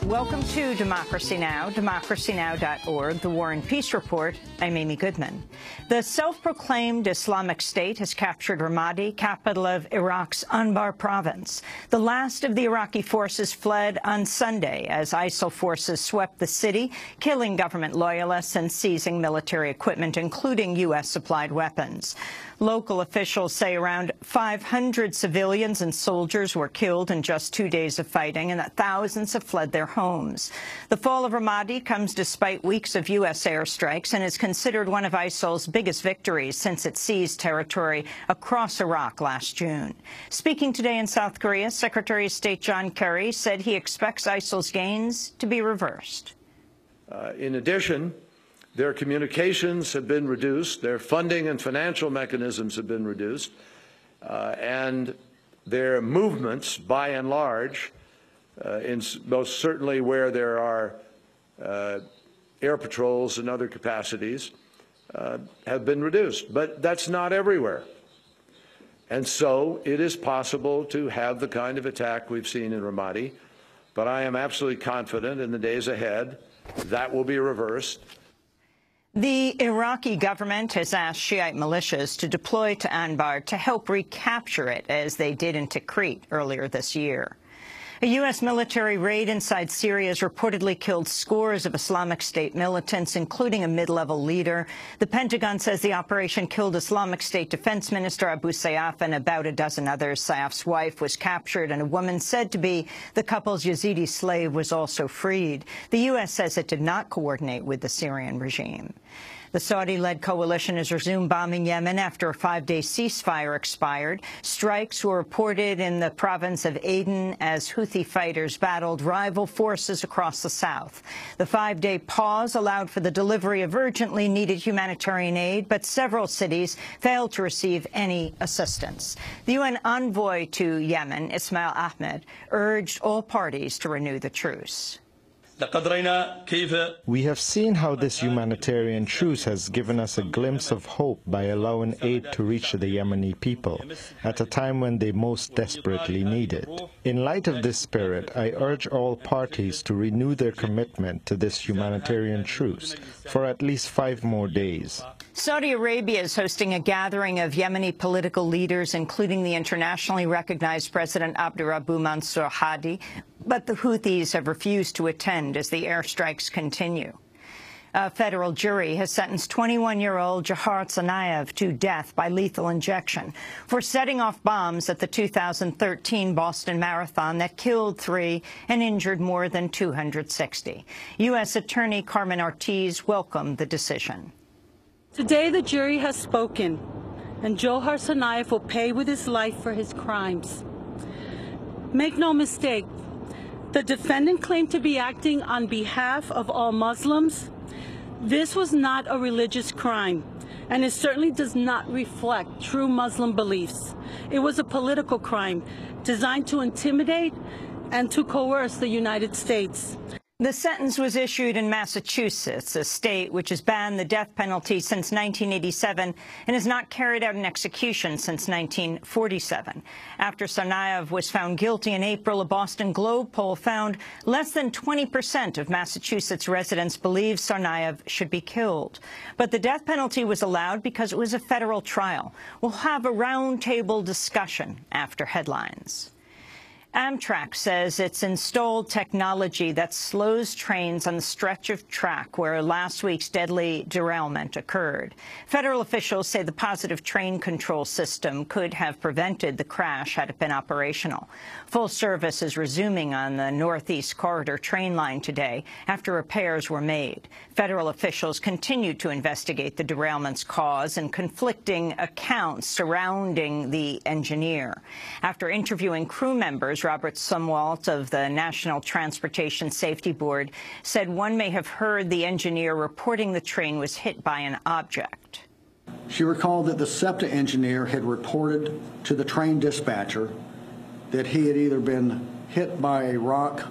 Welcome to Democracy Now!, democracynow.org, the War and Peace Report. I'm Amy Goodman. The self-proclaimed Islamic State has captured Ramadi, capital of Iraq's Anbar province. The last of the Iraqi forces fled on Sunday as ISIL forces swept the city, killing government loyalists and seizing military equipment, including U.S.-supplied weapons. Local officials say around 500 civilians and soldiers were killed in just 2 days of fighting and that thousands have fled their homes. The fall of Ramadi comes despite weeks of U.S. airstrikes and is considered one of ISIL's biggest victories since it seized territory across Iraq last June. Speaking today in South Korea, Secretary of State John Kerry said he expects ISIL's gains to be reversed. In addition, their communications have been reduced, their funding and financial mechanisms have been reduced, and their movements, by and large, most certainly where there are air patrols and other capacities, have been reduced. But that's not everywhere. And so it is possible to have the kind of attack we've seen in Ramadi, but I am absolutely confident in the days ahead that will be reversed. The Iraqi government has asked Shiite militias to deploy to Anbar to help recapture it, as they did in Tikrit earlier this year. A U.S. military raid inside Syria has reportedly killed scores of Islamic State militants, including a mid-level leader. The Pentagon says the operation killed Islamic State Defense Minister Abu Sayyaf and about a dozen others. Sayyaf's wife was captured, and a woman said to be the couple's Yazidi slave was also freed. The U.S. says it did not coordinate with the Syrian regime. The Saudi-led coalition has resumed bombing Yemen after a 5-day ceasefire expired. Strikes were reported in the province of Aden as Houthi fighters battled rival forces across the south. The 5-day pause allowed for the delivery of urgently needed humanitarian aid, but several cities failed to receive any assistance. The UN envoy to Yemen, Ismail Ahmed, urged all parties to renew the truce. We have seen how this humanitarian truce has given us a glimpse of hope by allowing aid to reach the Yemeni people at a time when they most desperately need it. In light of this spirit, I urge all parties to renew their commitment to this humanitarian truce for at least 5 more days. Saudi Arabia is hosting a gathering of Yemeni political leaders, including the internationally recognized President Abdurabu Mansour Hadi, but the Houthis have refused to attend as the airstrikes continue. A federal jury has sentenced 21-year-old Jahar Tsarnaev to death by lethal injection for setting off bombs at the 2013 Boston Marathon that killed 3 and injured more than 260. U.S. Attorney Carmen Ortiz welcomed the decision. Today the jury has spoken, and Johar Tsarnaev will pay with his life for his crimes. Make no mistake, the defendant claimed to be acting on behalf of all Muslims. This was not a religious crime, and it certainly does not reflect true Muslim beliefs. It was a political crime designed to intimidate and to coerce the United States. The sentence was issued in Massachusetts, a state which has banned the death penalty since 1987 and has not carried out an execution since 1947. After Tsarnaev was found guilty in April, a Boston Globe poll found less than 20% of Massachusetts residents believe Tsarnaev should be killed. But the death penalty was allowed because it was a federal trial. We'll have a roundtable discussion after headlines. Amtrak says it's installed technology that slows trains on the stretch of track where last week's deadly derailment occurred. Federal officials say the positive train control system could have prevented the crash had it been operational. Full service is resuming on the Northeast Corridor train line today after repairs were made. Federal officials continue to investigate the derailment's cause and conflicting accounts surrounding the engineer. After interviewing crew members, Robert Sumwalt of the National Transportation Safety Board said one may have heard the engineer reporting the train was hit by an object. She recalled that the SEPTA engineer had reported to the train dispatcher that he had either been hit by a rock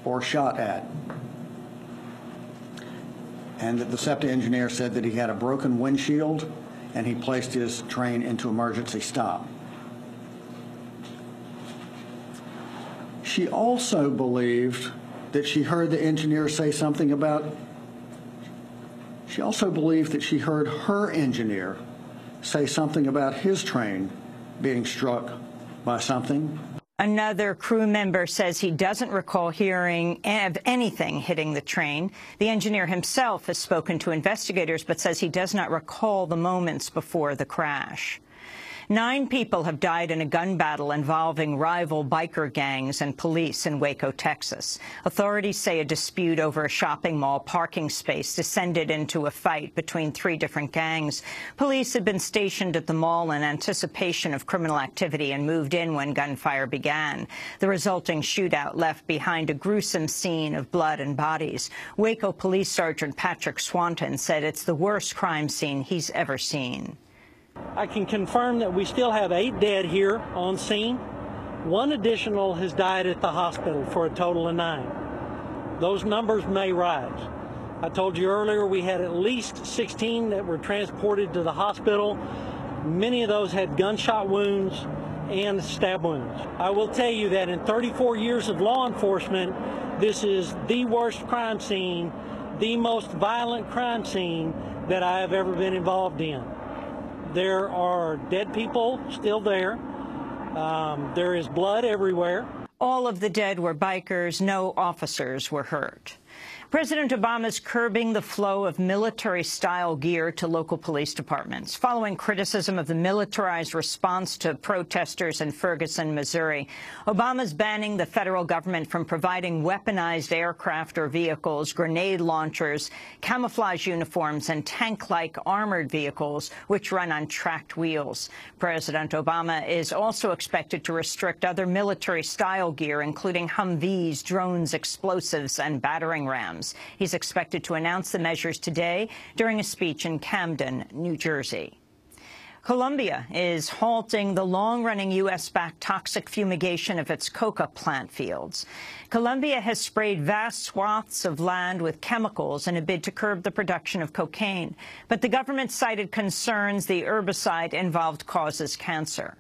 or shot at, and that the SEPTA engineer said that he had a broken windshield and he placed his train into emergency stop. She also believed that she heard the engineer say something about, she also believed that she heard her engineer say something about his train being struck by something. Another crew member says he doesn't recall hearing of anything hitting the train. The engineer himself has spoken to investigators but says he does not recall the moments before the crash. 9 people have died in a gun battle involving rival biker gangs and police in Waco, Texas. Authorities say a dispute over a shopping mall parking space descended into a fight between 3 different gangs. Police had been stationed at the mall in anticipation of criminal activity and moved in when gunfire began. The resulting shootout left behind a gruesome scene of blood and bodies. Waco Police Sergeant Patrick Swanton said it's the worst crime scene he's ever seen. I can confirm that we still have 8 dead here on scene. 1 additional has died at the hospital for a total of 9. Those numbers may rise. I told you earlier we had at least 16 that were transported to the hospital. Many of those had gunshot wounds and stab wounds. I will tell you that in 34 years of law enforcement, this is the worst crime scene, the most violent crime scene that I have ever been involved in. There are dead people still there. There is blood everywhere. All of the dead were bikers. No officers were hurt. President Obama is curbing the flow of military-style gear to local police departments, following criticism of the militarized response to protesters in Ferguson, Missouri. Obama's banning the federal government from providing weaponized aircraft or vehicles, grenade launchers, camouflage uniforms, and tank-like armored vehicles, which run on tracked wheels. President Obama is also expected to restrict other military-style gear, including Humvees, drones, explosives, and battering rams. He's expected to announce the measures today during a speech in Camden, New Jersey. Colombia is halting the long-running U.S.-backed toxic fumigation of its coca plant fields. Colombia has sprayed vast swaths of land with chemicals in a bid to curb the production of cocaine, but the government cited concerns the herbicide involved causes cancer.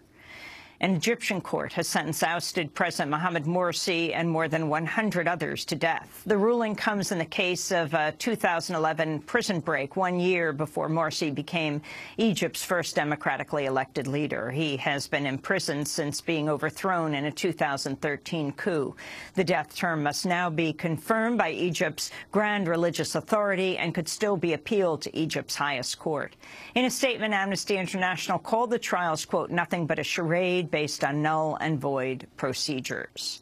An Egyptian court has sentenced ousted President Mohamed Morsi and more than 100 others to death. The ruling comes in the case of a 2011 prison break, 1 year before Morsi became Egypt's first democratically elected leader. He has been imprisoned since being overthrown in a 2013 coup. The death term must now be confirmed by Egypt's Grand Religious Authority and could still be appealed to Egypt's highest court. In a statement, Amnesty International called the trials, quote, nothing but a charade based on null and void procedures.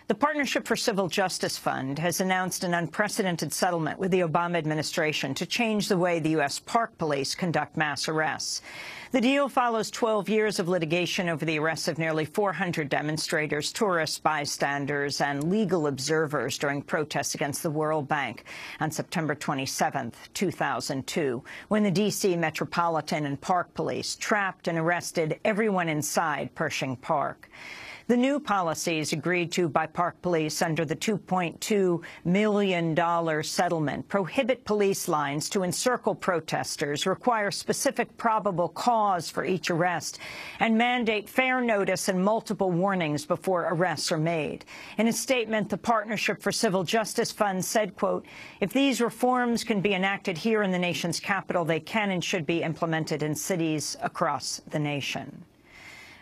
The Partnership for Civil Justice Fund has announced an unprecedented settlement with the Obama administration to change the way the U.S. Park Police conduct mass arrests. The deal follows 12 years of litigation over the arrests of nearly 400 demonstrators, tourists, bystanders, and legal observers during protests against the World Bank on September 27, 2002, when the D.C. Metropolitan and Park Police trapped and arrested everyone inside Pershing Park. The new policies agreed to by Park Police under the $2.2 million settlement prohibit police lines to encircle protesters, require specific probable cause for each arrest, and mandate fair notice and multiple warnings before arrests are made. In a statement, the Partnership for Civil Justice Fund said, quote, if these reforms can be enacted here in the nation's capital, they can and should be implemented in cities across the nation.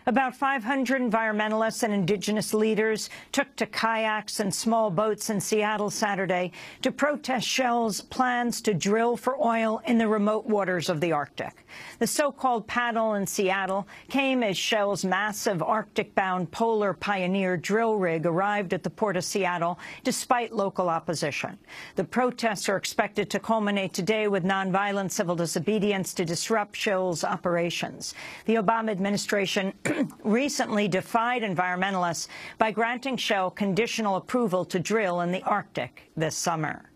About 500 environmentalists and indigenous leaders took to kayaks and small boats in Seattle Saturday to protest Shell's plans to drill for oil in the remote waters of the Arctic. The so-called paddle in Seattle came as Shell's massive Arctic-bound Polar Pioneer drill rig arrived at the port of Seattle despite local opposition. The protests are expected to culminate today with nonviolent civil disobedience to disrupt Shell's operations. The Obama administration recently defied environmentalists by granting Shell conditional approval to drill in the Arctic this summer.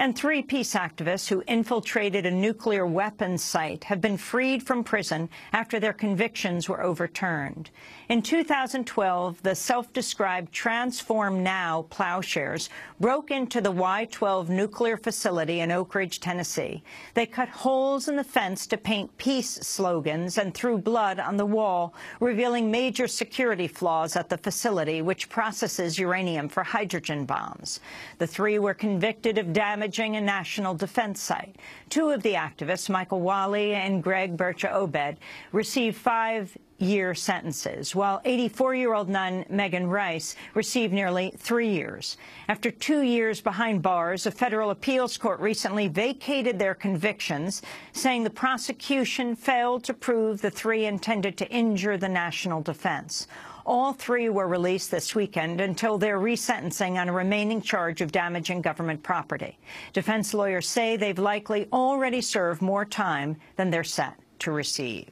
And 3 peace activists who infiltrated a nuclear weapons site have been freed from prison after their convictions were overturned. In 2012, the self-described Transform Now plowshares broke into the Y-12 nuclear facility in Oak Ridge, Tennessee. They cut holes in the fence to paint peace slogans and threw blood on the wall, revealing major security flaws at the facility, which processes uranium for hydrogen bombs. The 3 were convicted of damaging a national defense site. 2 of the activists, Michael Wally and Greg Bercha Obed, received 5-year sentences, while 84-year-old nun Megan Rice received nearly 3 years. After 2 years behind bars, a federal appeals court recently vacated their convictions, saying the prosecution failed to prove the 3 intended to injure the national defense. All 3 were released this weekend until their resentencing on a remaining charge of damaging government property. Defense lawyers say they've likely already served more time than they're set to receive.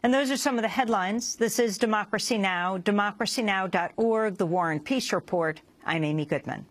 And those are some of the headlines. This is Democracy Now!, democracynow.org, The War and Peace Report. I'm Amy Goodman.